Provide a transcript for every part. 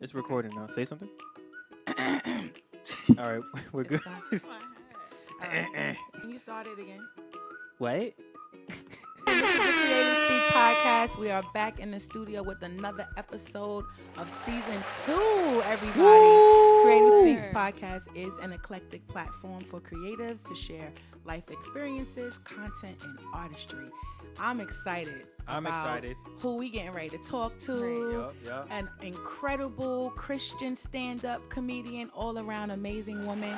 It's recording now. Say something. All right, we're good. All right. Can you start it again? What? This is the Creative Speak Podcast. We are back in the studio with another episode of Season 2, everybody. Woo! Creative Speaks Podcast is an eclectic platform for creatives to share life experiences, content, and artistry. I'm excited. I'm excited. Who we getting ready to talk to. Yup. An incredible Christian stand-up comedian, all-around amazing woman.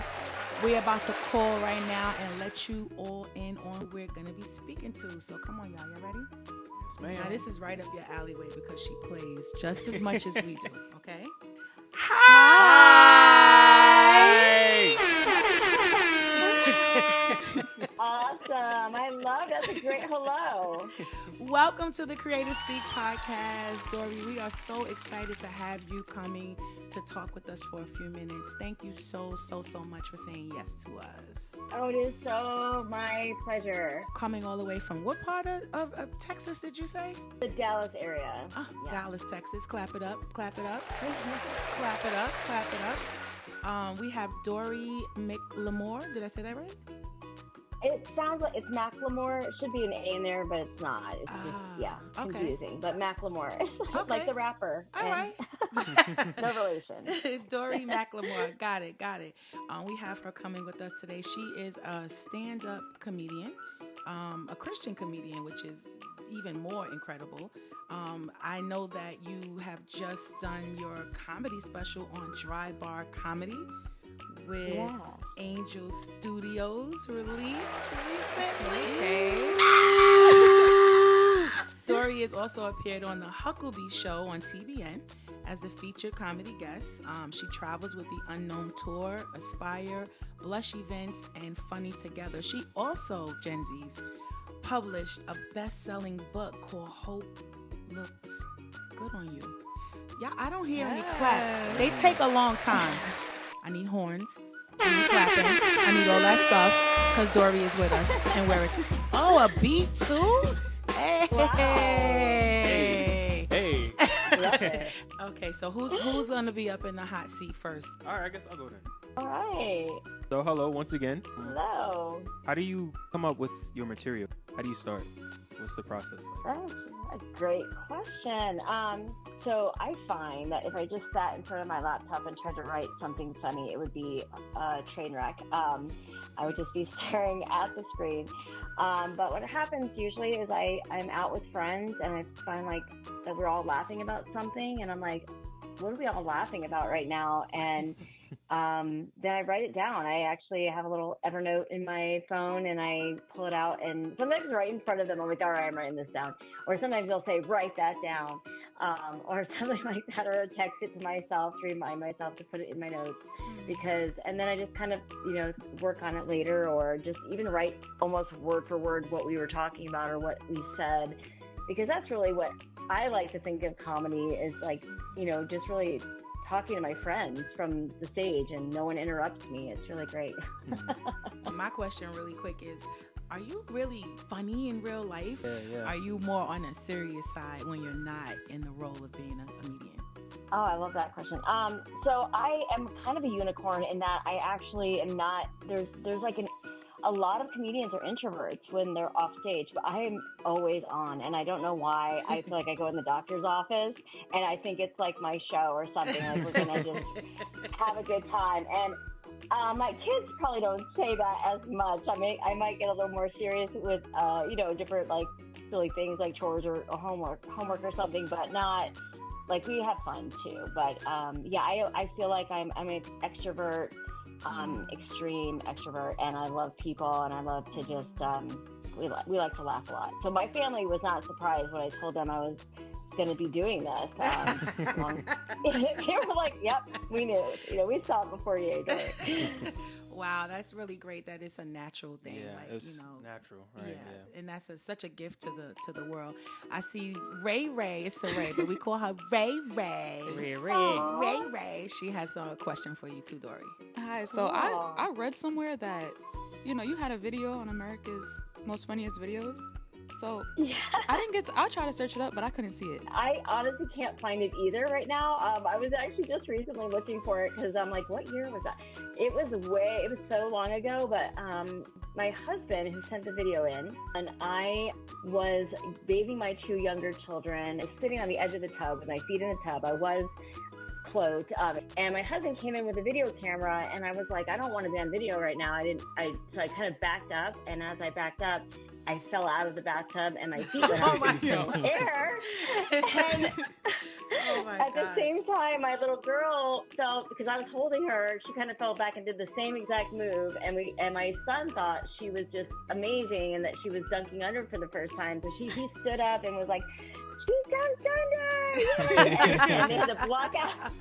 We're about to call right now and let you all in on who we're going to be speaking to. So come on, y'all. You ready? Yes, ma'am. Now, this is right up your alleyway because she plays just as much as we do, okay? Hi! Awesome. I love that. That's a great hello. Welcome to the Creative Speak Podcast. Dorie, we are so excited to have you coming to talk with us for a few minutes. Thank you so much for saying yes to us. Oh, it is so my pleasure. Coming all the way from what part of Texas did you say? The Dallas area. Oh, Yeah. Dallas, Texas. Clap it up. Clap it up. Clap it up. Clap it up. We have Dorie McLemore. Did I say that right? It sounds like it's McLemore. It should be an A in there, but it's not. It's just, okay. confusing. But McLemore. Okay. Like the rapper. All right. No relation. Dorie McLemore. Got it. We have her coming with us today. She is a stand-up comedian, a Christian comedian, which is even more incredible. I know that you have just done your comedy special on Dry Bar Comedy with Angel Studios, released recently. Okay. Dorie has also appeared on the Huckabee Show on TBN as a featured comedy guest. She travels with the Unknown Tour, Aspire, Blush Events, and Funny Together. She also, Gen Z's, published a best-selling book called Hope Looks Good on You. Yeah, I don't hear any claps. They take a long time. I need horns. I need clapping. I need all that stuff because Dorie is with us and we're a beat too? Hey. Wow. Hey. Love it. Okay, so who's going to be up in the hot seat first? All right, I guess I'll go then. All right. So, hello once again. Hello. How do you come up with your material? How do you start? What's the process like? That's a great question. So I find that if I just sat in front of my laptop and tried to write something funny, it would be a train wreck. I would just be staring at the screen. But what happens usually is I'm out with friends and I find like that we're all laughing about something and I'm like, what are we all laughing about right now? And then I write it down. I actually have a little Evernote in my phone and I pull it out and sometimes right in front of them I'm like, all right, I'm writing this down. Or sometimes they'll say, write that down. Or something like that, or text it to myself to remind myself to put it in my notes and then I just kind of, work on it later or just even write almost word for word what we were talking about or what we said, because that's really what I like to think of comedy is like, just really talking to my friends from the stage and no one interrupts me. It's really great. My question really quick is, are you really funny in real life? Yeah. Are you more on a serious side when you're not in the role of being a comedian? Oh, I love that question. So I am kind of a unicorn in that I actually am not, there's like a lot of comedians are introverts when they're off stage, but I am always on, and I don't know why. I feel like I go in the doctor's office, and I think it's like my show or something, like we're going to just have a good time. And my kids probably don't say that as much. I might get a little more serious with, different like silly things like chores or homework or something, but not like we have fun too. But I feel like I'm an extrovert, extreme extrovert, and I love people, and I love to just we like to laugh a lot. So my family was not surprised when I told them I was going to be doing this. They were like, "Yep, we knew. We saw it before you." Wow, that's really great that it's a natural thing. Yeah, like, it's natural, right? Yeah. And that's such a gift to the world. I see Ray. It's Ray, but we call her Ray. Ray. She has a question for you too, Dorie. Hi. So I read somewhere that, you had a video on America's Most Funniest Videos. So Yeah. I tried to search it up, but I couldn't see it. I honestly can't find it either right now. I was actually just recently looking for it because I'm like, what year was that? It was so long ago, but my husband who sent the video in, and I was bathing my 2 younger children, sitting on the edge of the tub with my feet in the tub. I was clothed, and my husband came in with a video camera, and I was like, I don't want to be on video right now. So I kind of backed up, and as I backed up, I fell out of the bathtub and my feet went up in the air. And at the same time, my little girl fell, because I was holding her, she kind of fell back and did the same exact move. And my son thought she was just amazing and that she was dunking under for the first time. So he stood up and was like, she dunked under! And they had to block out.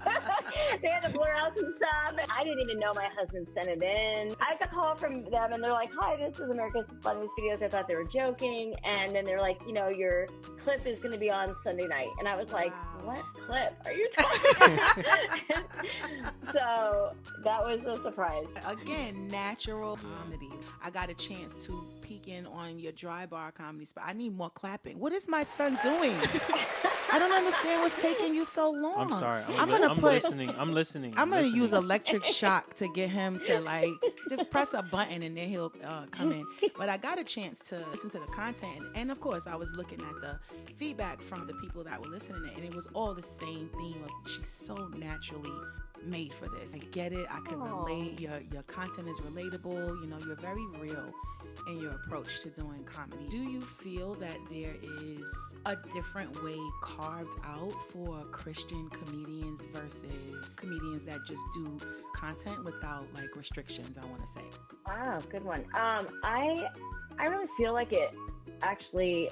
They had to blur out some stuff. I didn't even know my husband sent it in. I got a call from them, and they're like, hi, this is America's Funniest Videos. I thought they were joking. And then they're like, your clip is going to be on Sunday night. And I was like, what clip are you talking about? So that was a surprise. Again, natural comedy. I got a chance to peek in on your dry bar comedy spot. I need more clapping. What is my son doing? I don't understand what's taking you so long. I'm sorry. I'm listening. I'm listening. I'm going to use electric shock to get him to just press a button and then he'll come in. But I got a chance to listen to the content. And of course, I was looking at the feedback from the people that were listening, and it was all the same theme of she's so naturally made for this. I get it. I can relate. Your content is relatable. You're very real in your approach to doing comedy. Do you feel that there is a different way carved out for Christian comedians versus comedians that just do content without restrictions, I want to say? Wow, good one. I really feel like it actually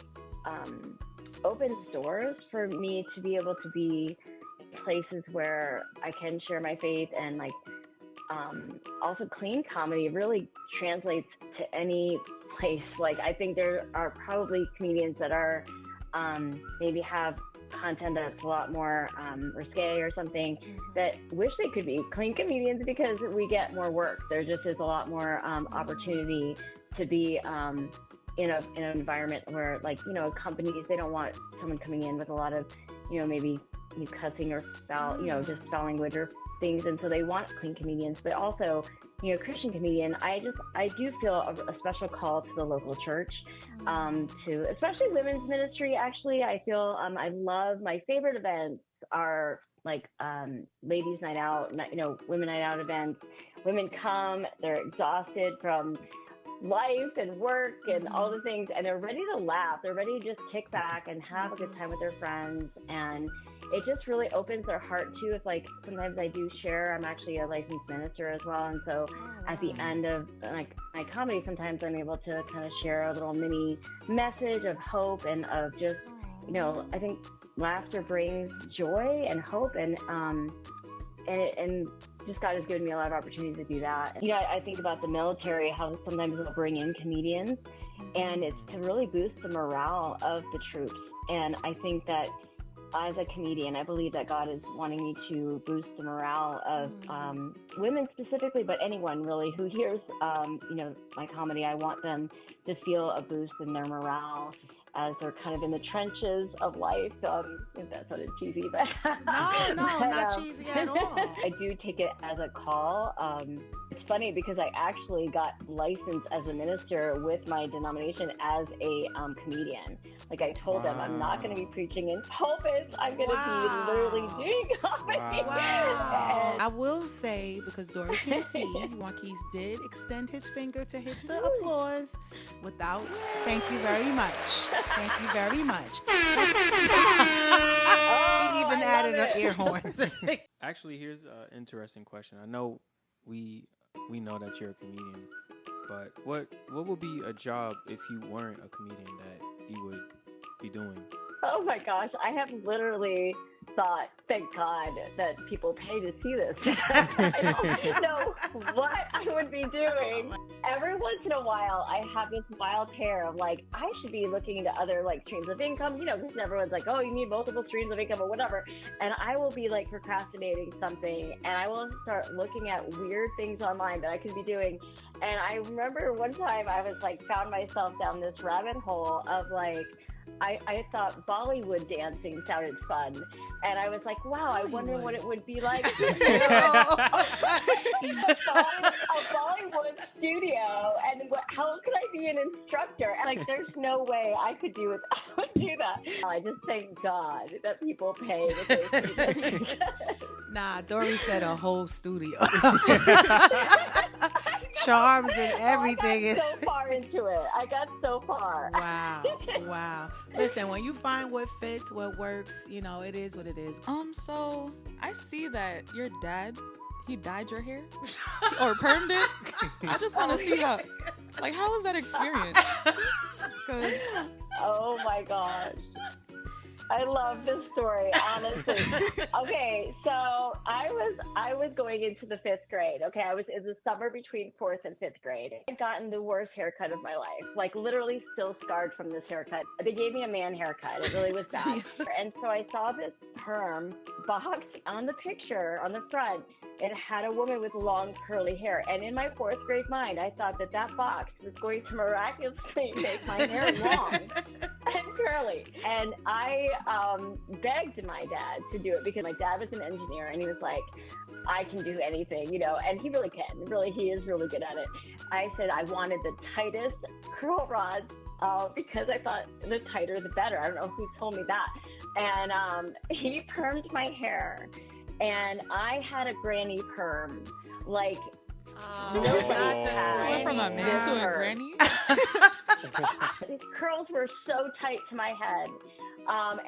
opens doors for me to be able to be places where I can share my faith, and also clean comedy really translates to any place. I think there are probably comedians that are maybe have content that's a lot more risque or something, that wish they could be clean comedians because we get more work. There just is a lot more opportunity to be in an environment where companies, they don't want someone coming in with a lot of maybe cussing or foul, just foul language or things, and so they want clean comedians. But also, Christian comedian, I do feel a special call to the local church, to especially women's ministry. Actually, I feel I love, my favorite events are ladies' night out, women night out events. Women come, they're exhausted from life and work and all the things, and they're ready to laugh. They're ready to just kick back and have a good time with their friends, and it just really opens their heart too. If sometimes I do share, I'm actually a licensed minister as well, and so at the end of my comedy, sometimes I'm able to kind of share a little mini message of hope and of just I think laughter brings joy and hope, and just God has given me a lot of opportunities to do that. I think about the military, how sometimes they'll bring in comedians, and it's to really boost the morale of the troops. And I think that as a comedian, I believe that God is wanting me to boost the morale of women specifically, but anyone really who hears, my comedy. I want them to feel a boost in their morale as they're kind of in the trenches of life. If that sounded cheesy, but no, not cheesy at all. I do take it as a call. It's funny because I actually got licensed as a minister with my denomination as a comedian. I told them I'm not going to be preaching in pulpits. I'm going to be literally doing comedy. Wow. I will say, because Dorie can't see, Marquise did extend his finger to hit the applause without, thank you very much. Thank you very much. He even added an ear horn. Actually, here's an interesting question. I know we know that you're a comedian, but what would be a job if you weren't a comedian that you would be doing? Oh my gosh, I have literally thought, thank God that people pay to see this. I don't know what I would be doing. Every once in a while, I have this wild pair of like, I should be looking into other like streams of income, because everyone's like, oh, you need multiple streams of income or whatever. And I will be like procrastinating something and I will start looking at weird things online that I could be doing. And I remember one time I was like, found myself down this rabbit hole of like, I thought Bollywood dancing sounded fun. And I was like, wow, I wonder what it would be like to a Bollywood studio. And how could I be an instructor? And like, there's no way I could do that. I just thank God that people pay to go see this. Nah, Dorie said a whole studio. Charms and everything. I got so far into it. I got so far. Wow. Listen, when you find what fits, what works, it is what it is. So I see that your dad, he dyed your hair or permed it. I just want to see how was that experience? 'Cause oh my gosh. I love this story, honestly. Okay, so I was going into the 5th grade. Okay, it was the summer between 4th and 5th grade. I'd gotten the worst haircut of my life, like literally still scarred from this haircut. They gave me a man haircut. It really was bad. And so I saw this perm box on the picture on the front. It had a woman with long curly hair. And in my 4th grade mind, I thought that box was going to miraculously make my hair long and curly. And I begged my dad to do it because my dad was an engineer and he was like, I can do anything, and he really can. Really, he is really good at it. I said I wanted the tightest curl rods because I thought the tighter the better. I don't know who told me that. And he permed my hair. And I had a granny perm, like nobody had. Went from a man to a granny? These curls were so tight to my head.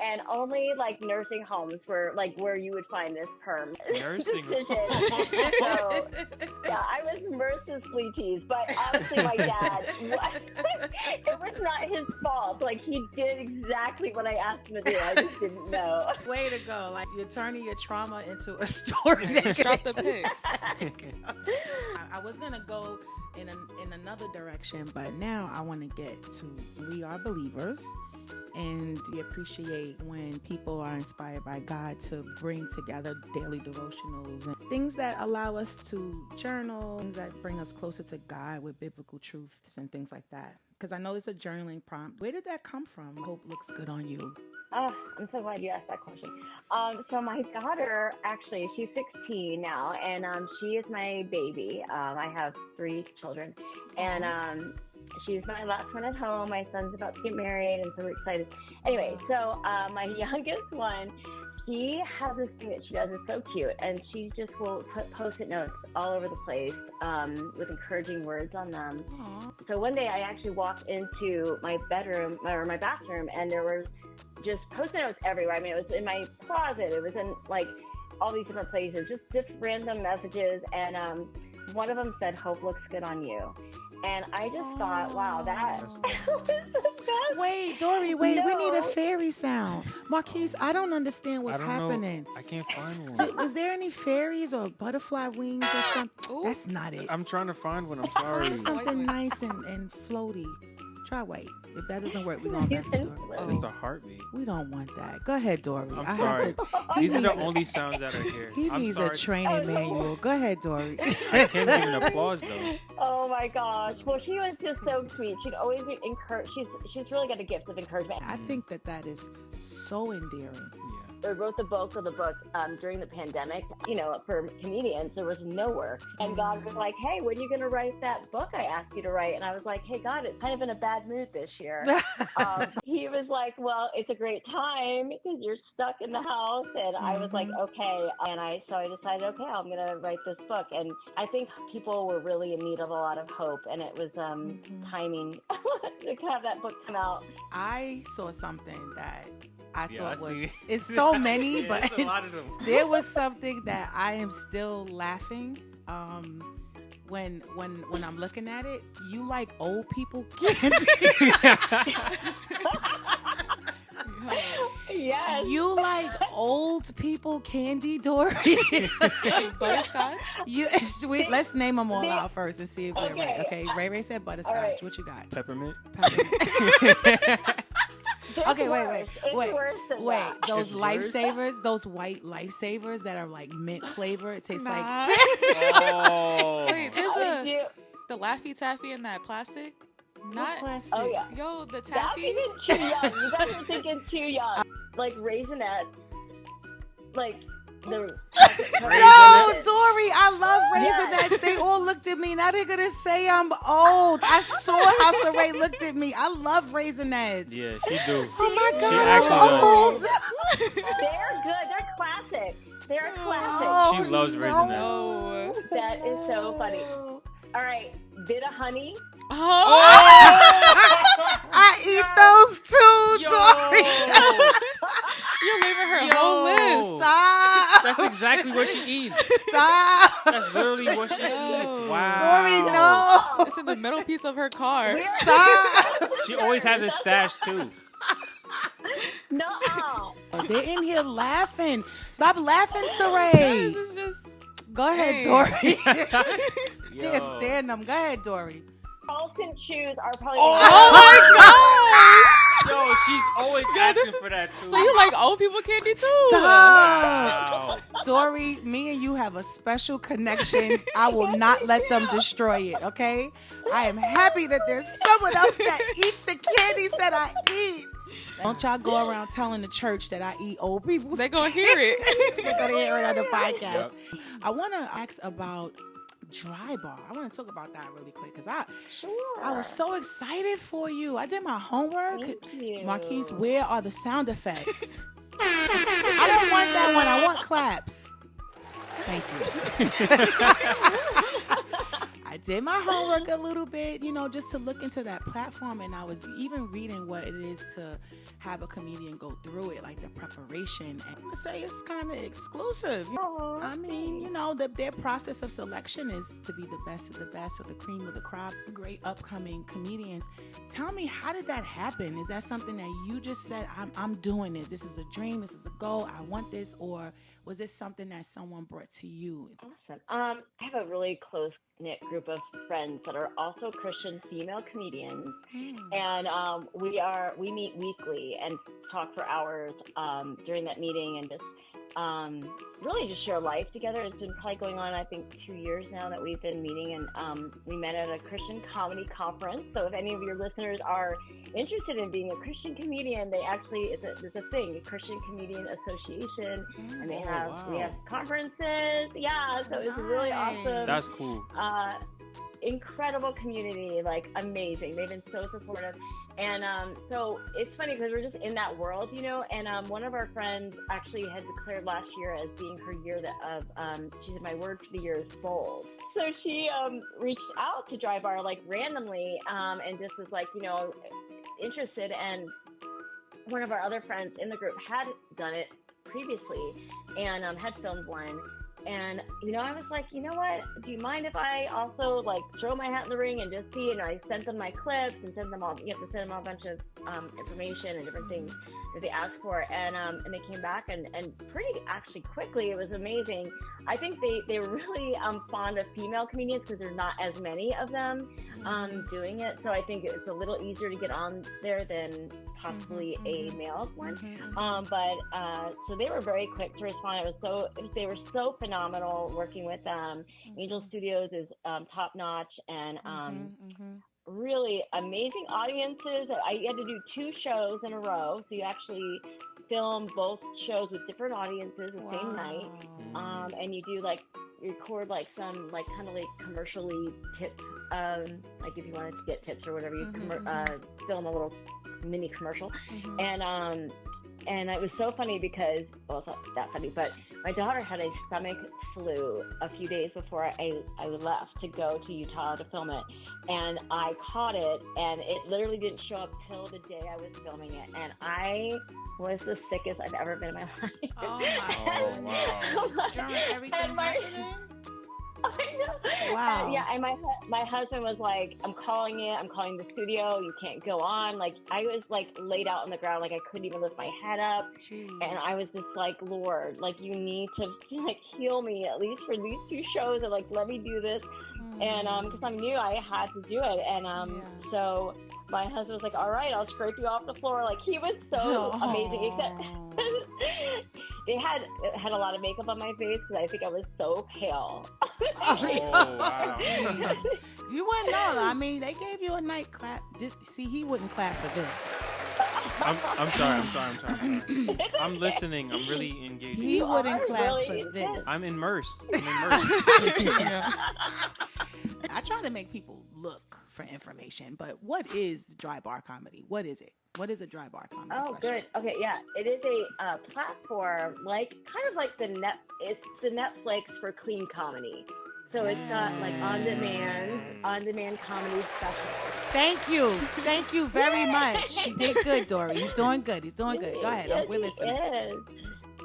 And only like nursing homes were like where you would find this perm. Nursing So, yeah, I was mercilessly teased, but honestly, my dad, it was not his fault. Like, he did exactly what I asked him to do. I just didn't know. Way to go. Like, you're turning your trauma into a story. Drop the pics. I was going to go in another direction, but now I want to get to We Are Believers. And we appreciate when people are inspired by God to bring together daily devotionals and things that allow us to journal, things that bring us closer to God with biblical truths and things like that. Because I know it's a journaling prompt. Where did that come from? Hope looks good on you. Oh, I'm so glad you asked that question. So my daughter, actually, she's 16 now, and she is my baby. I have 3 children, and she's my last one at home. My son's about to get married, and so we're excited. Anyway, so my youngest one, she has this thing that she does. It's so cute, and she just will put Post-it notes all over the place with encouraging words on them. Aww. So one day I actually walked into my bedroom or my bathroom, and there was just Post-it notes everywhere. I mean, it was in my closet. It was in like all these different places, just random messages. And one of them said, "Hope looks good on you." And I just thought, wow, that was the best. Wait, Dorie, wait, No. we need a fairy sound. Marquise, I don't understand what's happening. I can't find one. Was there any fairies or butterfly wings or something? Ooh. That's not it. I'm trying to find one. I'm sorry. Find something nice and floaty. Try white. If that doesn't work, we're going back to Dorie. It's the heartbeat. We don't want that. Go ahead, Dorie. I'm sorry. These are the only sounds that are here. He I'm needs sorry. a training manual. Go ahead, Dorie. I can't even applause though. Oh my gosh. Well, she was just so sweet. She'd always be encouraged. She's really got a gift of encouragement. I think that is so endearing. Yeah. I wrote the bulk of the book during the pandemic. For comedians, there was no work. And God was like, hey, when are you going to write that book I asked you to write? And I was like, hey, God, it's kind of in a bad mood this year. He was like, well, it's a great time because you're stuck in the house. And I was like, okay. And so I decided, okay, I'm going to write this book. And I think people were really in need of a lot of hope. And it was timing to have that book come out. I saw something that I thought I was, see. it's so many, Yeah, but it's a lot of them. there was something that I am still laughing when I'm looking at it. You like old people candy. Yes. You like old people candy, Dory? Like butterscotch. You sweet. Let's name them all out first and see if we're right. Okay, Ray said butterscotch. right. What you got? Peppermint. Okay, wait. It's worse than that. Those It's worse? lifesavers, those white lifesavers that are like mint flavor. It tastes like. Oh. Wait, there's I do. the Laffy Taffy in that plastic. Not plastic. Oh yeah. yo the That's taffy. even too young. You guys are thinking too young. Like Raisinets. Like the. No, Raisinets. Dory, I love Yes. Raisinets. They all looked at me. Now they're gonna say I'm old. I saw how Saray looked at me. I love Raisinets. Yeah, she do. Oh my She God, actually I'm old. They're good. They're classic. They're a classic. Oh, She loves no. Raisinets. That is so funny. All right, bit of honey. I eat those too, Dory. You're leaving her Yo. whole list. Stop. That's exactly what she eats. Stop. That's literally what she eats. Yo. Wow. Dory, no. It's in the middle piece of her car. Stop. She always has a stash too. No. They're in here laughing. Stop laughing, This Saray. is just Go ahead, Hey. Dory. Yo. Can't stand them. Go ahead, Dory. Charleston chews are probably. Yo, she's always asking for that too. so you like old people candy too. Stop. Wow. Dory, me and you have a special connection. I will not let them destroy it, okay? I am happy that there's someone else that eats the candies that I eat. Don't y'all go around telling the church that I eat old people's They gonna hear it. They're going to hear it on the podcast. Yep. I want to ask about Dry Bar. I want to talk about that really quick because I was so excited for you. I did my homework. Thank you. Marquise, where are the sound effects? I don't want that one. I want claps. Thank you. I did my homework a little bit, just to look into that platform. And I was even reading what it is to have a comedian go through it, like the preparation. And I'm going to say it's kind of exclusive. I mean, their process of selection is to be the best of the best, or the cream of the crop. Great upcoming comedians. Tell me, how did that happen? Is that something that you just said, I'm doing this? This is a dream. This is a goal. I want this. Or was this something that someone brought to you? Awesome. I have a really close-knit group of friends that are also Christian female comedians, and we meet weekly and talk for hours during that meeting, and just really just share life together. It's been probably going on, I think, 2 years now that we've been meeting, and we met at a Christian comedy conference. So if any of your listeners are interested in being a Christian comedian, they actually, there's a thing, a Christian Comedian Association, and we have conferences. Yeah, so it's really awesome. That's cool. Incredible community, like amazing. They've been so supportive. And so it's funny because we're just in that world, and one of our friends actually had declared last year as being her year she said, my word for the year is bold. So she reached out to Dry Bar like randomly and just was like, interested. And one of our other friends in the group had done it previously and had filmed one. And, I was like, you know what? Do you mind if I also, throw my hat in the ring and just see? And I sent them my clips and sent them all, you have to send them all a bunch of information and different things that they asked for. And they came back and pretty actually quickly. It was amazing. I think they were really fond of female comedians because there's not as many of them doing it. So I think it's a little easier to get on there than possibly a male one. So they were very quick to respond. They were so phenomenal working with them. Angel Studios is top notch and really amazing audiences. I had to do 2 shows in a row, so you actually film both shows with different audiences the same night, and you do record some kind of commercially tips, if you wanted to get tips or whatever, you film a little mini commercial, and it was so funny because, well, it's not that funny, but my daughter had a stomach flu a few days before I left to go to Utah to film it. And I caught it, and it literally didn't show up till the day I was filming it. And I was the sickest I've ever been in my life. Oh, my goodness. During everything happening? Wow. And, yeah, and my husband was like, I'm calling the studio. You can't go on. Like, I was like laid out on the ground, like I couldn't even lift my head up. Jeez. And I was just like, Lord, like you need to like heal me at least for these 2 shows, and like let me do this. And because I knew I had to do it, and so my husband was like, all right, I'll scrape you off the floor. Like he was so amazing. Except they had a lot of makeup on my face because I think I was so pale. Oh, wow. You wouldn't know. I mean, they gave you a night clap. He wouldn't clap for this. I'm sorry. I'm listening. I'm really engaged. He wouldn't clap really for this. I'm immersed. I try to make people look for information, but what is dry bar comedy? What is it? What is a dry bar comedy Oh, special? good. Okay, yeah. It is a platform kind of like it's the Netflix for clean comedy. So it's got like on-demand comedy specials. Thank you very much. You did good, Dorie. He's doing good. Go ahead. Yes, We're listening. It is.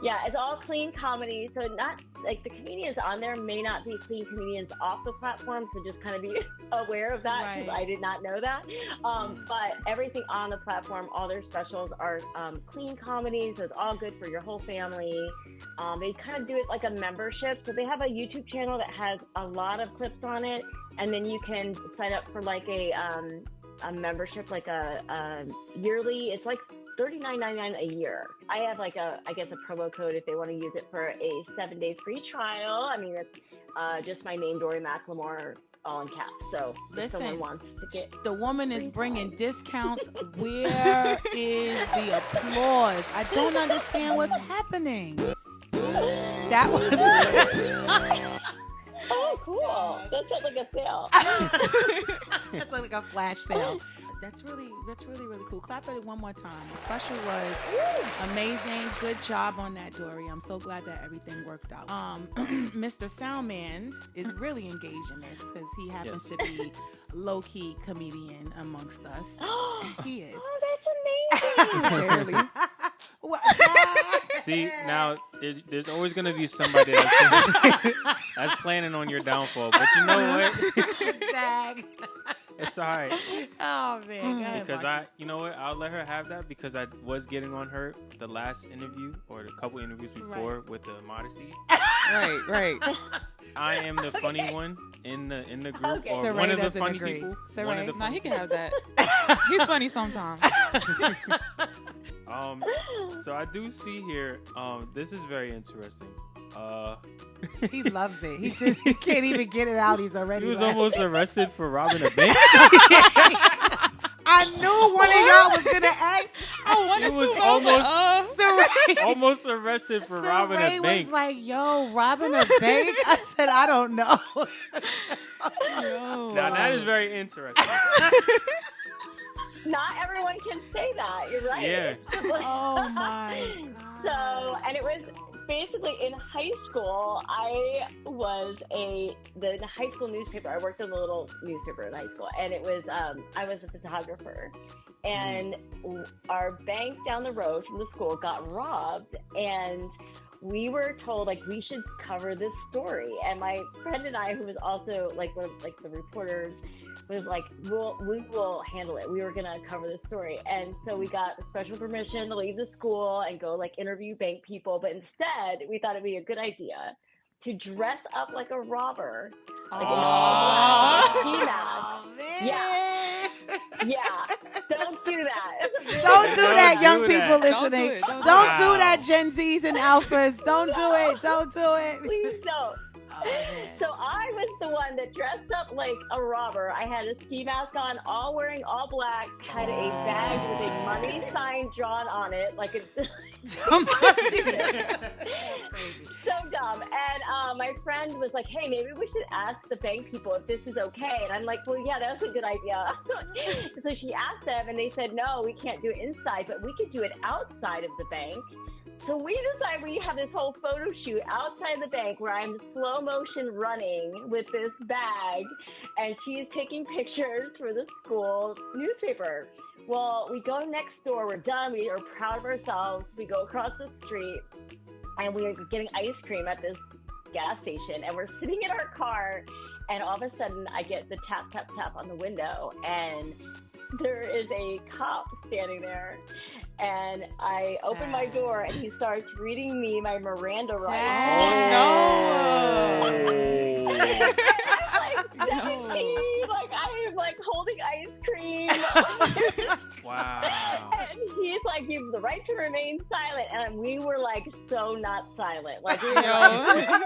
Yeah, it's all clean comedy. So not like the comedians on there may not be clean comedians off the platform. So just kind of be aware of that because I did not know that. But everything on the platform, all their specials are clean comedies. So it's all good for your whole family. They kind of do it like a membership. So they have a YouTube channel that has a lot of clips on it. And then you can sign up for like a membership, like a yearly. It's like $39.99 a year. I have like a promo code if they want to use it for a 7-day free trial. I mean, it's just my name, Dorie McLemore, all in caps. So if someone wants to get the woman is bringing discounts. Where is the applause? I don't understand what's happening. That was. Oh, cool. That sounds like a sale. That's like a flash sale. That's really cool. Clap at it one more time. The special was amazing. Good job on that, Dorie. I'm so glad that everything worked out. Mr. Soundman is really engaged in this because he happens to be low-key comedian amongst us. He is. Oh, that's amazing. Barely. See, now there's always going to be somebody that's planning on your downfall. But you know what? Zag. It's all right. Oh, man. Go ahead, Because Marky. you know what? I'll let her have that because I was getting on her the last interview or the couple interviews before with the modesty. Right. I am the funny one in the group, Okay. or Saray one of the doesn't funny agree. people. Saray. One of the Nah, funny he can have that. He's funny sometimes. So I do see here. This is very interesting. He loves it. He can't even get it out. He's already He was laughing. almost arrested for robbing a bank. I knew one of y'all was gonna ask. I wanted It was to. I was like, Saray, almost arrested for robbing a Saray bank. was like, "Yo, robbing a bank?" I said, "I don't know." Yo. Now that is very interesting. Not everyone can say that. You're right. Yeah. Oh my god. So, and it was basically in high school. I was the high school newspaper. I worked in a little newspaper in high school, and it was I was a photographer. And our bank down the road from the school got robbed, and we were told like we should cover this story. And my friend and I, who was also like one of like the reporters, was like, we will handle it. We were gonna cover the story, and so we got special permission to leave the school and go like interview bank people. But instead, we thought it'd be a good idea to dress up like a robber, like in all black ski mask. Oh, man. Yeah, don't do that. Don't do that, young do people that. listening. Don't do it. Don't Wow. do that, Gen Zs and Alphas. Don't do it. Don't do it. Please don't. Oh, man. So I was the one that dressed up like a robber. I had a ski mask on, all wearing all black, had a bag with a money sign drawn on it, like a so dumb. And my friend was like, hey, maybe we should ask the bank people if this is okay. And I'm like, well, yeah, that's a good idea. So she asked them, and they said, no, we can't do it inside, but we could do it outside of the bank. So we decided we have this whole photo shoot outside the bank where I'm slow motion running with this bag, and she's taking pictures for the school newspaper. Well, we go next door. We're done. We are proud of ourselves. We go across the street, and we are getting ice cream at this gas station, and we're sitting in our car, and all of a sudden I get the tap, tap, tap on the window, and there is a cop standing there. And I open my door, and he starts reading me my Miranda rights. Oh, no. I'm like 17, like I am like holding ice cream. Wow. And he's like, you have the right to remain silent. And we were like so not silent. Like we were like, we're from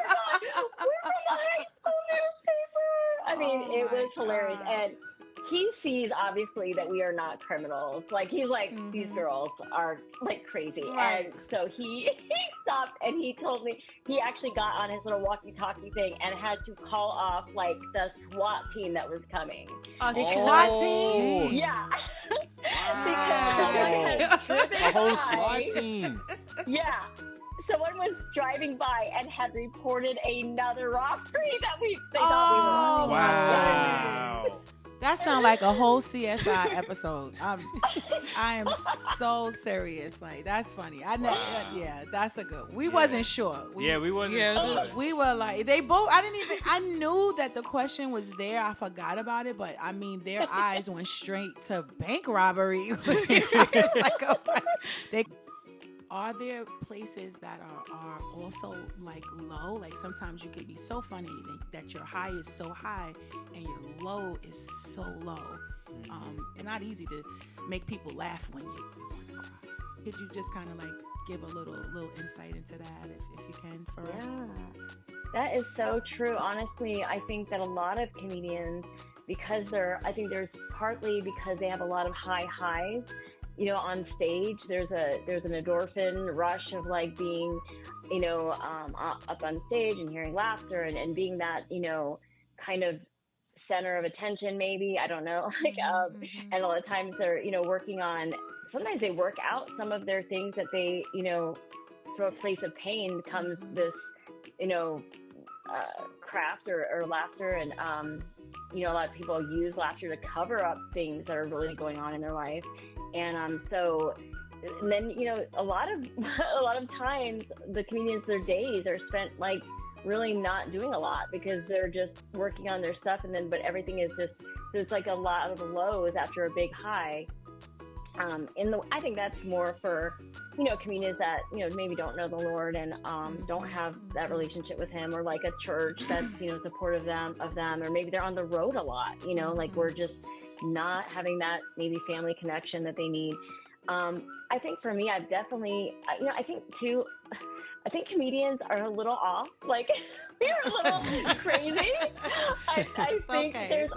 the high school newspaper. I mean, it was hilarious. And he sees obviously that we are not criminals. Like he's like, these girls are like crazy. Right. And so he stopped and he told me, he actually got on his little walkie-talkie thing and had to call off like the SWAT team that was coming. A SWAT team? Yeah. Wow. Because A whole SWAT team. yeah. Someone was driving by and had reported another robbery that they thought we were Wow. That sounds like a whole CSI episode. I am so serious. Like, that's funny. Yeah, that's a good. We wasn't sure. We wasn't sure. We were like, they both. I knew that the question was there. I forgot about it, but I mean, their eyes went straight to bank robbery. It's like are there places that are also like low? Like sometimes you could be so funny that your high is so high and your low is so low. And not easy to make people laugh when you want to cry. Could you just kind of like give a little insight into that if you can for us? That is so true. Honestly, I think that a lot of comedians, I think there's partly because they have a lot of high highs. You know, on stage, there's an endorphin rush of like being, up on stage and hearing laughter and being that, kind of center of attention, maybe, I don't know. And a lot of times they're, working on, sometimes they work out some of their things that they, through a place of pain comes this, craft or laughter. And, a lot of people use laughter to cover up things that are really going on in their life. And then a lot of times the comedians, their days are spent like really not doing a lot because they're just working on their stuff, but everything is just, there's like a lot of lows after a big high. I think that's more for comedians that maybe don't know the Lord and don't have that relationship with Him, or like a church that's supportive of them, or maybe they're on the road a lot. Like we're just not having that maybe family connection that they need. I think for me, I've definitely, I think comedians are a little off. Like they're a little crazy. I think there's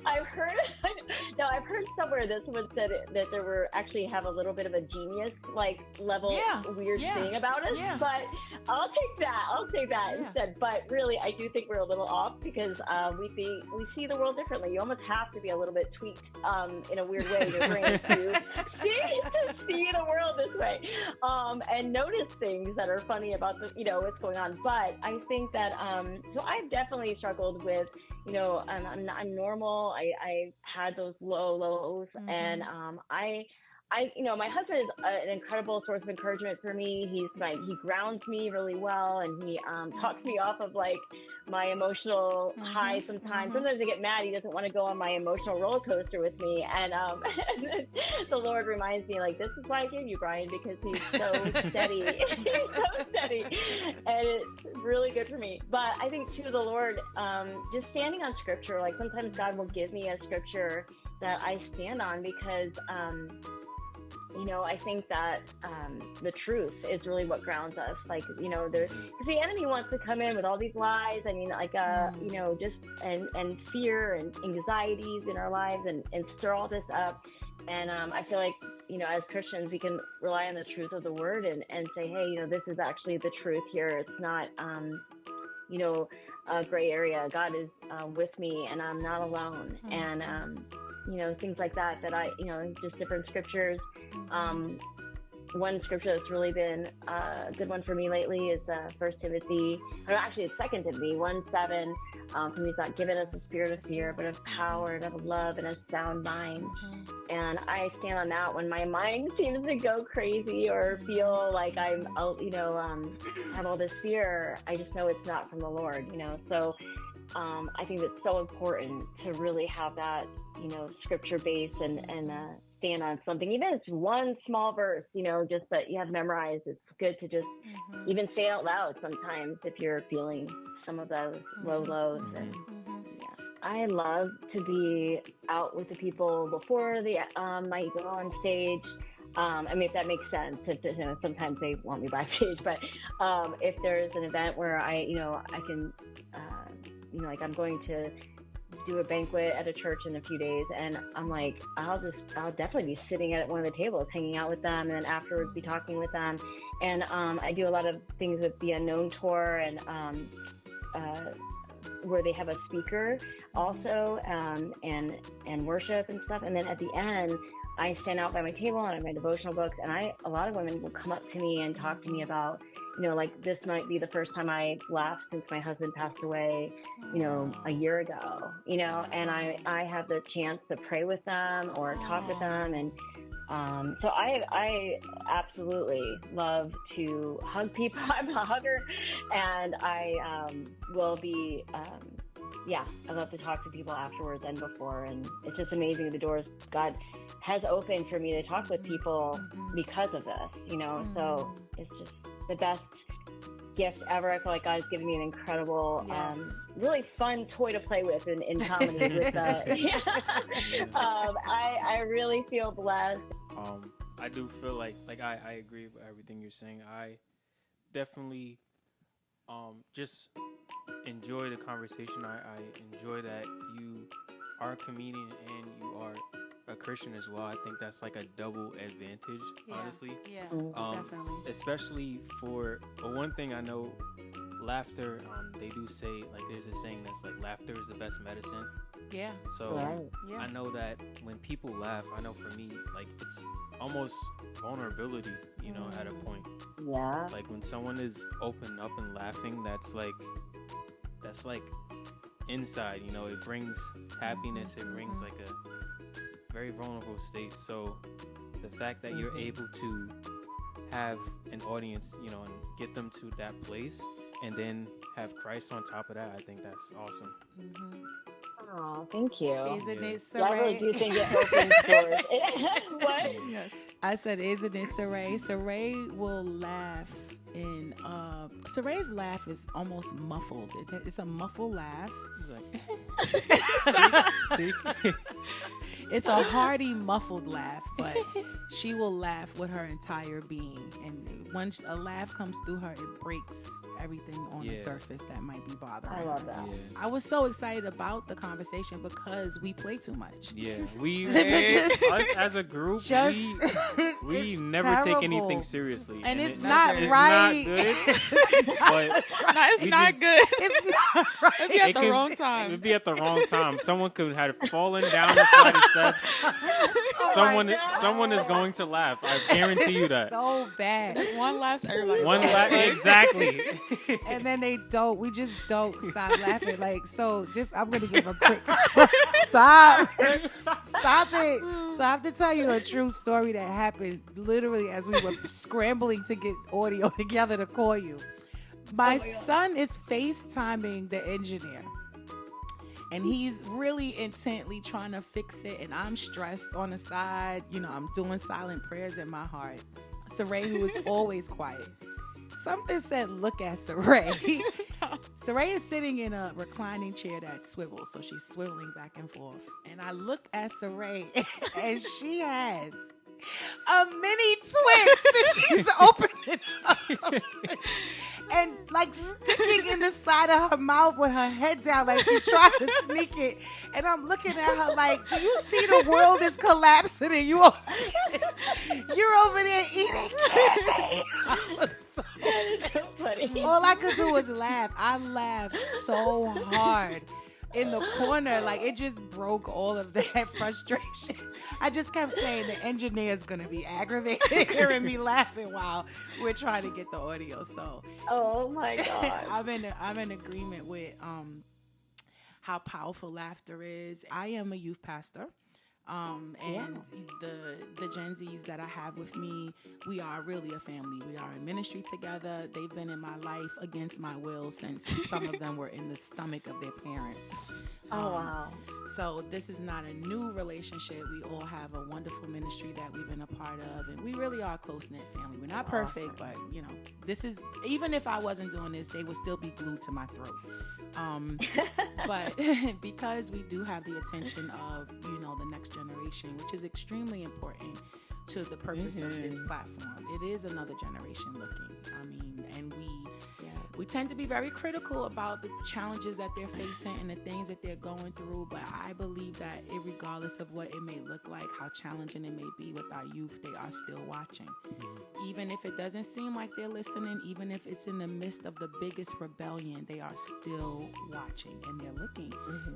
I've heard somewhere that someone said that there were actually have a little bit of a genius like level weird thing about us. Yeah. But I'll take that instead. But really, I do think we're a little off because we see the world differently. You almost have to be a little bit tweaked in a weird way in your brain to see the world this way and notice things that are funny about what's going on. But I think that so I've definitely struggled with I'm normal. I had those lows, and my husband is an incredible source of encouragement for me. He grounds me really well, and he talks me off of like my emotional high sometimes. Sometimes I get mad. He doesn't want to go on my emotional roller coaster with me, and the Lord reminds me like, this is why I gave you Brian, because he's so steady. He's so steady, and it's really good for me. But I think too, the Lord, just standing on Scripture, like sometimes God will give me a scripture that I stand on because I think that the truth is really what grounds us. Like, because the enemy wants to come in with all these lies. I mean, like, just and fear and anxieties in our lives and stir all this up. And I feel like, as Christians, we can rely on the truth of the Word and say, hey, this is actually the truth here. It's not, a gray area. God is with me, and I'm not alone. And things like that I, just different scriptures. one scripture that's really been a good one for me lately is 1 Timothy, or actually it's 2 Timothy 1:7. For he's not given us a spirit of fear, but of power and of love and a sound mind. And I stand on that when my mind seems to go crazy or feel like I'm, have all this fear. I just know it's not from the Lord, So I think it's so important to really have that, scripture base and stand on something, even if it's one small verse, just that you have memorized. It's good to just even say it out loud sometimes if you're feeling some of those lows. And I love to be out with the people before they might go on stage. If that makes sense. Sometimes they want me backstage, but if there's an event where I can, like I'm going to do a banquet at a church in a few days, and I'm like, I'll definitely be sitting at one of the tables, hanging out with them, and then afterwards be talking with them. And I do a lot of things with the Unknown Tour, and where they have a speaker also, and worship and stuff. And then at the end, I stand out by my table and I have my devotional books, and a lot of women will come up to me and talk to me about, like this might be the first time I laughed since my husband passed away, a year ago, and I have the chance to pray with them or talk with them. And so I absolutely love to hug people. I'm a hugger, and I will be, I love to talk to people afterwards and before. And it's just amazing the doors God has opened for me to talk with people because of this, So it's just the best gift ever. I feel like God's given me an incredible, really fun toy to play with in comedy. With I really feel blessed. I do feel like I agree with everything you're saying. I definitely just enjoy the conversation. I enjoy that you are a comedian and you are a Christian as well. I think that's like a double advantage, honestly. Yeah, definitely. Especially for one thing I know, laughter. They do say, like, there's a saying that's like, laughter is the best medicine. Yeah. So I know that when people laugh, I know for me, like, it's almost vulnerability, at a point. Yeah. Like when someone is open up and laughing, that's like inside, it brings happiness. It brings like a very vulnerable state. So the fact that you're able to have an audience, and get them to that place and then have Christ on top of that, I think that's awesome. Oh, thank you. Isn't it, Saray? I really do think it opens doors. What? Yes. I said, isn't it, Saray? Saray will laugh in, Saray's laugh is almost muffled. It's a muffled laugh. It's a hearty, muffled laugh, but she will laugh with her entire being. And once a laugh comes through her, it breaks everything on the surface that might be bothering her. I love that. Yeah. I was so excited about the conversation because we play too much. Yeah, us as a group, we never take anything seriously, and it's not right. It's not good. It's not good. It's not right. It'd be at the wrong time. It'd be at the wrong time. Someone could have fallen down the flight of steps. Someone is going to laugh. I guarantee you that. So bad. If one laughs, everybody. One laugh, exactly. And then they don't. We just don't stop laughing. Like, so just, I'm going to give a quick stop it. So I have to tell you a true story that happened literally as we were scrambling to get audio together to call you. My son is FaceTiming the engineer, and he's really intently trying to fix it, and I'm stressed on the side. I'm doing silent prayers in my heart. Saray, who is always quiet, something said, look at Saray. Saray is sitting in a reclining chair that swivels, so she's swiveling back and forth. And I look at Saray, and she has a mini Twix that she's opening up and like sticking in the side of her mouth with her head down, like she's trying to sneak it. And I'm looking at her like, do you see the world is collapsing and you're over there eating candy? So funny. All I could do was laugh. I laughed so hard in the corner. Like, it just broke all of that frustration. I just kept saying the engineer's going to be aggravated hearing me laughing while we're trying to get the audio. So, oh my God. I'm in agreement with how powerful laughter is. I am a youth pastor. And the Gen Zs that I have with me, we are really a family. We are in ministry together. They've been in my life against my will since some of them were in the stomach of their parents. Wow. So this is not a new relationship. We all have a wonderful ministry that we've been a part of, and we really are a close-knit family. We're not perfect, but, you know, this is, even if I wasn't doing this, they would still be glued to my throat. But because we do have the attention of, you know, the next generation, which is extremely important to the purpose of this platform. It is another generation looking. I mean, and we tend to be very critical about the challenges that they're facing and the things that they're going through, but I believe that regardless of what it may look like, how challenging it may be with our youth, they are still watching. Even if it doesn't seem like they're listening, even if it's in the midst of the biggest rebellion, they are still watching and they're looking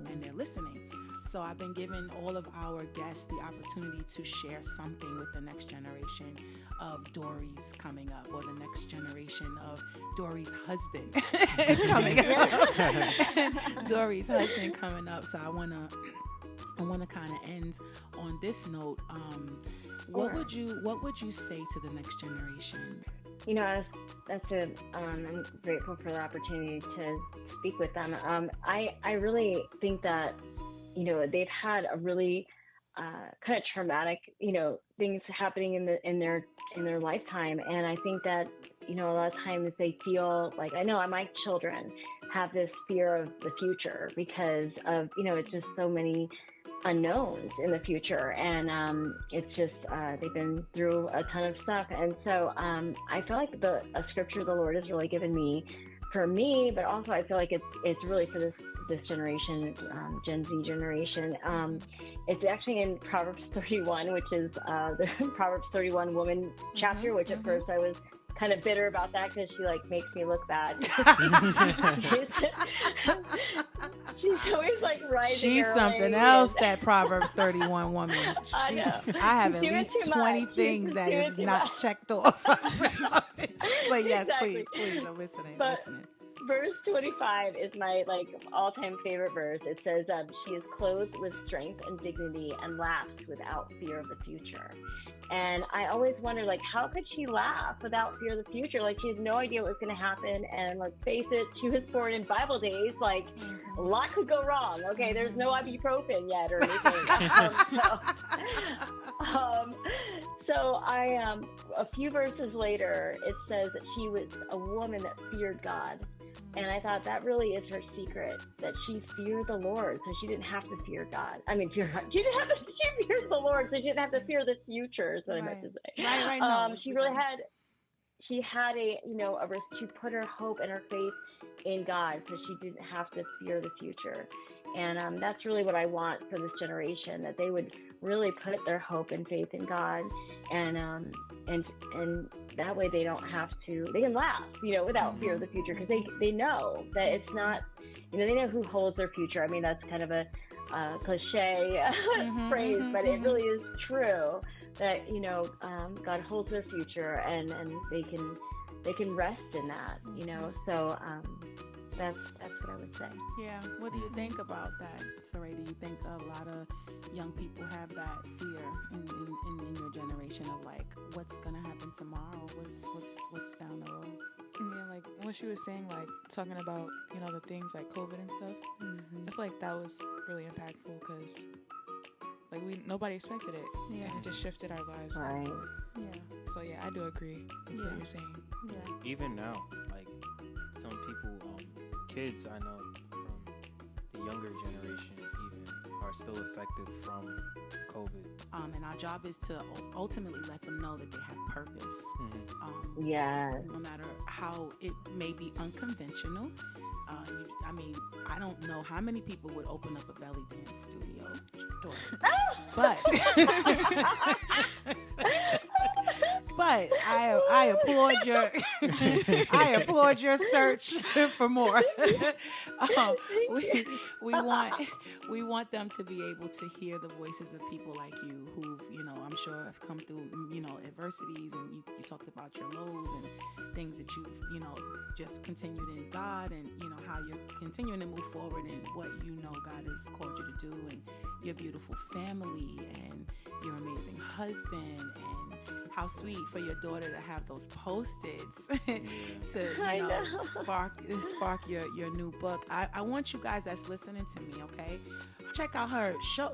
and they're listening. So I've been giving all of our guests the opportunity to share something with the next generation of Dorie's coming up, or the next generation of Dorie's husband coming up. Dorie's husband coming up. So I wanna kind of end on this note. What would you say to the next generation? You know, I'm grateful for the opportunity to speak with them. I really think that, you know, they've had a really kind of traumatic, you know, things happening in their lifetime, and I think that, you know, a lot of times they feel like, I know my children have this fear of the future because of, you know, it's just so many unknowns in the future, and it's just they've been through a ton of stuff, and so I feel like a scripture the Lord has really given me for me, but also I feel like it's really for this generation, Gen Z generation. It's actually in Proverbs 31, which is the Proverbs 31 woman chapter, which at first I was kind of bitter about that because she like makes me look bad. She's always like rising. She's something else, that Proverbs 31 woman. I have at least 20 things that is not checked off. But yes, exactly. please, I'm listening. Verse 25 is my all-time favorite verse. It says, she is clothed with strength and dignity and laughs without fear of the future. And I always wonder, how could she laugh without fear of the future? She has no idea what was going to happen. And let's face it, she was born in Bible days. A lot could go wrong. Okay, there's no ibuprofen yet or anything. So a few verses later, it says that she was a woman that feared God. And I thought that really is her secret, that she feared the Lord, so she didn't have to fear God. I mean, fear God. She feared the Lord, so she didn't have to fear the future, is what I meant to say. Right, no. She had she put her hope and her faith in God, so she didn't have to fear the future. And that's really what I want for this generation, that they would really put their hope and faith in God, and that way they don't have to, they can laugh, without fear of the future, because they know that it's not, they know who holds their future. I mean, that's kind of a cliche phrase, but it really is true that, God holds their future, and they can rest in that, so that's what I would say. Yeah. What do you think about that, Saray? Do you think a lot of young people have that fear in your generation of what's gonna happen tomorrow? What's down the road? Yeah, what she was saying, talking about the things like COVID and stuff. I feel like that was really impactful because nobody expected it. Yeah. And it just shifted our lives. Right. Yeah. So yeah, I do agree with what you're saying. Yeah. Even now, some people, kids I know from the younger generation even are still affected from COVID. And our job is to ultimately let them know that they have purpose. Yes. No matter how it may be unconventional. I don't know how many people would open up a belly dance studio door. But but I applaud your I applaud your search for more. We want them to be able to hear the voices of people like you who, I'm sure have come through, adversities, and you talked about your lows and things that you've, just continued in God, and, how you're continuing to move forward in what God has called you to do, and your beautiful family and your amazing husband, and how sweet for your daughter to have those Post-its to spark your new book. I want you guys that's listening to me, okay? Check out her show.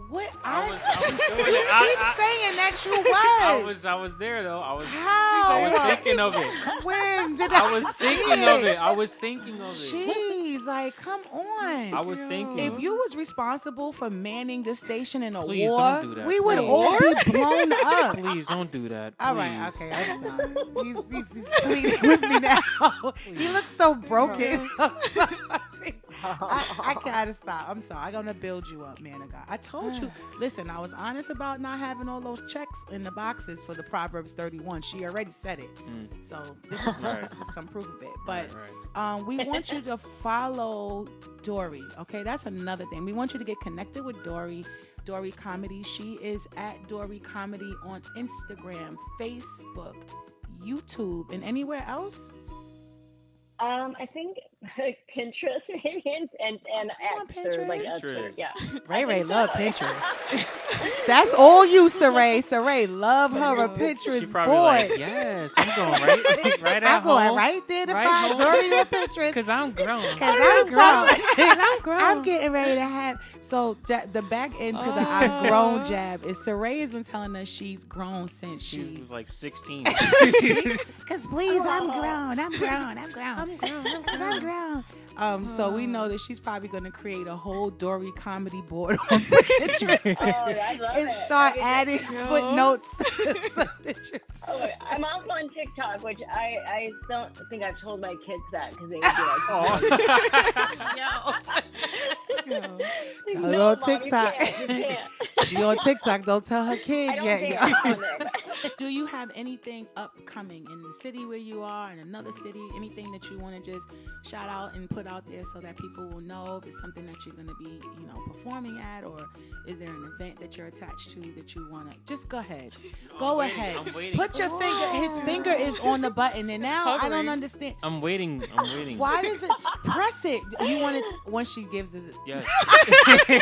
What I was doing you it. keep saying that you was. I was there though. I was thinking of it. When did I was thinking of it. I was thinking of it. Jeez, like, come on. I was thinking. If you was responsible for manning the station in a Please war, don't do that. we would all be blown up. Please don't do that. All right, okay, I'm sorry. He's pleading with me now. He looks so broken. I'm sorry. I gotta stop. I'm sorry. I'm gonna build you up, man of God. I told you. Listen, I was honest about not having all those checks in the boxes for the Proverbs 31. She already said it. So this is some proof of it. But we want you to follow Dorie. Okay, that's another thing. We want you to get connected with Dorie Comedy. She is at Dorie Comedy on Instagram, Facebook, YouTube, and anywhere else. I think Pinterest maybe and X or like Pinterest. yeah. Ray love Pinterest. That's all you, Saray. Saray love her a Pinterest She probably boy. like, yes, I'm going right at I'm going home. right there to Right find home. Dorie on Pinterest. Cause I'm grown. I'm grown. I'm getting ready to have. So the back end to the I grown jab is Saray has been telling us she's grown since She she's was like 16. Cause please, I'm grown. Cause I'm grown. So we know that she's probably going to create a whole Dorie comedy board on Pinterest I love and it. start adding footnotes. I'm also on TikTok, which I don't think I've told my kids that because they would be like, Tell her No, on Mom, you TikTok. can't. She on TikTok. Don't tell her I kids don't yet. think yo. I'm on there. Do you have anything upcoming in the city where you are, in another city? Anything that you want to just shout out and put out there so that people will know if it's something that you're going to be, performing at, or is there an event that you're attached to that you want to? Just go ahead. Go ahead. I'm waiting. Put your finger. His finger is on the button, and now I don't understand. I'm waiting. Why does it press it? You want it once she gives it. Yes. You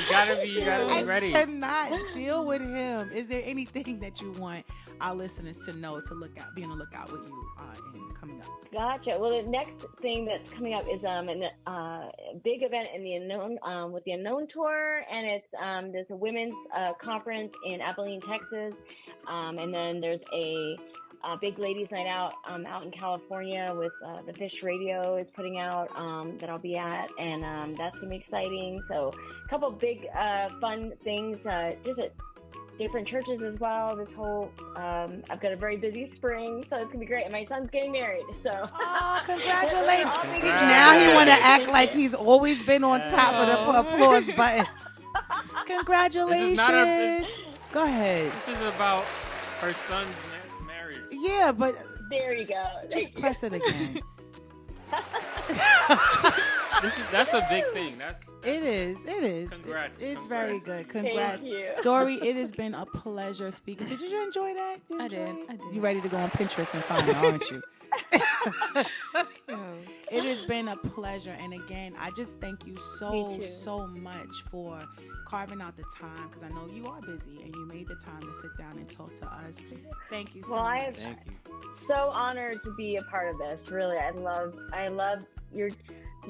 gotta be ready. I cannot deal with him. Is there anything that you want our listeners to know, to look out, be on the lookout with you and coming up? Gotcha. Well, the next thing that's coming up is a big event in the Unknown with the Unknown Tour, and it's there's a women's conference in Abilene, Texas, and then there's a big ladies' night out out in California with the Fish Radio is putting out that I'll be at, and that's gonna be exciting. So a couple big fun things just at different churches as well. This whole I've got a very busy spring, so it's gonna be great. And my son's getting married, so congratulations! Now he want to act like he's always been on top of the applause button. Congratulations! Go ahead. This is about her son's marriage. Yeah, but there you go. Just press it again. That's a big thing. It is. Congrats. It's very good. Congrats. Thank you. Dorie, it has been a pleasure speaking to you. Did you enjoy that? I did. You ready to go on Pinterest and find her, aren't you? It has been a pleasure. And again, I just thank you so much for carving out the time, because I know you are busy and you made the time to sit down and talk to us. Thank you so much. Thank you. So honored to be a part of this. Really, I love you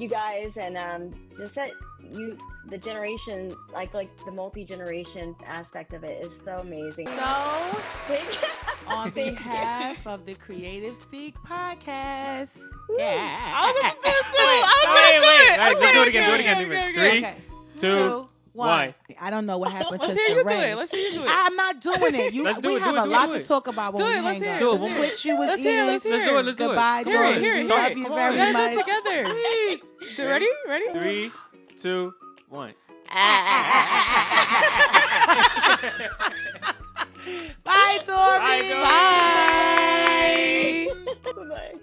guys, and just that the generation, like the multi-generation aspect of it is so amazing. So, on behalf of the Creative Speak podcast, Let's do it again. 3, 2, 1. I don't know what happened to Let's hear you do Saray. it. Let's hear you do it. I'm not doing it. Let's do we it, have do it, a do lot it. to talk about when Do we it, let's hang hear up. it. Do it, The one more. Twitch you was Let's in. hear it, let's hear it. Let's do it. Goodbye, Come Dorie. on. Hear it, We hear love it. you Come on. very We gotta do much. it together. Please. Ready? 3, 2, 1. Bye, Dorie. Bye, Dorie. Bye. Bye.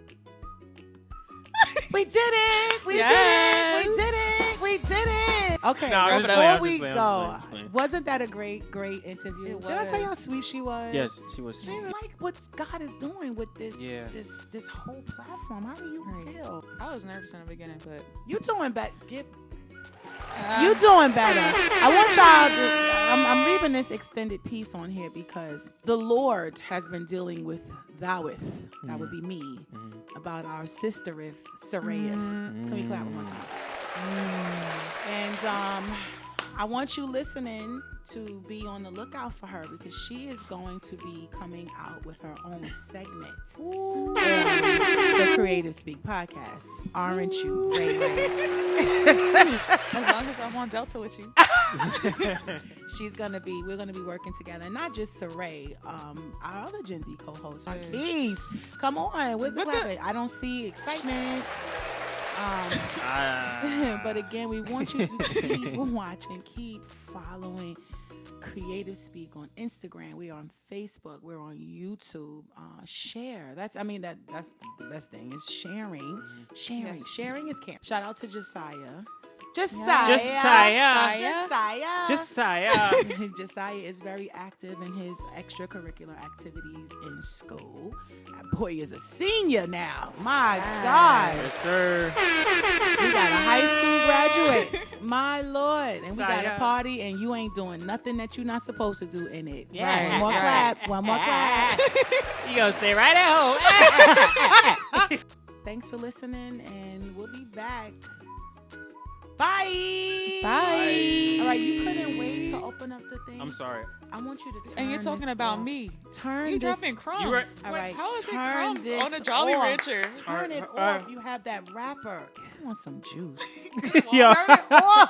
We did it. We Yes. did it. We did it. We did it. Okay, No, I'm just before playing, I'm we just playing, go, I'm just playing. wasn't that a great interview? It Did I tell you how was. sweet she was? Yes, she was. She's like what God is doing with this Yeah. this whole platform. How do you Right. feel? I was nervous in the beginning, but You doing better. You doing better. I want y'all to, I'm leaving this extended piece on here because the Lord has been dealing with thoueth, that would be me, about our sistereth, Sarayeth. Can we clap one more time? And I want you listening to be on the lookout for her because she is going to be coming out with her own segment on the Creative Speak podcast. Aren't you, Ray Ray? as long as I'm on Delta with you. We're gonna be working together, and not just Saray, our other Gen Z co-host, our Yes. Keys. Come on, where's the What the- clapping? I don't see excitement. But again, we want you to keep watching, keep following Creative Speak on Instagram. We're on Facebook. We're on YouTube. Share. That's the best thing is sharing. Sharing. Yes. Sharing is caring. Shout out to Josiah. Josiah is very active in his extracurricular activities in school. That boy is a senior now. My God. Yes, sir. We got a high school graduate. My Lord. And we got a Josiah. party and you ain't doing nothing that you're not supposed to do in it. Yeah. One more clap. One more clap. You gonna stay right at home. Thanks for listening and we'll be back. Bye. Bye. All right, you couldn't wait to open up the thing. I'm sorry. I want you to turn And you're talking this about off. me. Turn You this. dropping crumbs. You right. All Wait, right, how is it turn crumbs this on a Jolly off. Rancher? Turn it All right. off. You have that wrapper. I want some juice. Yo. Turn it off.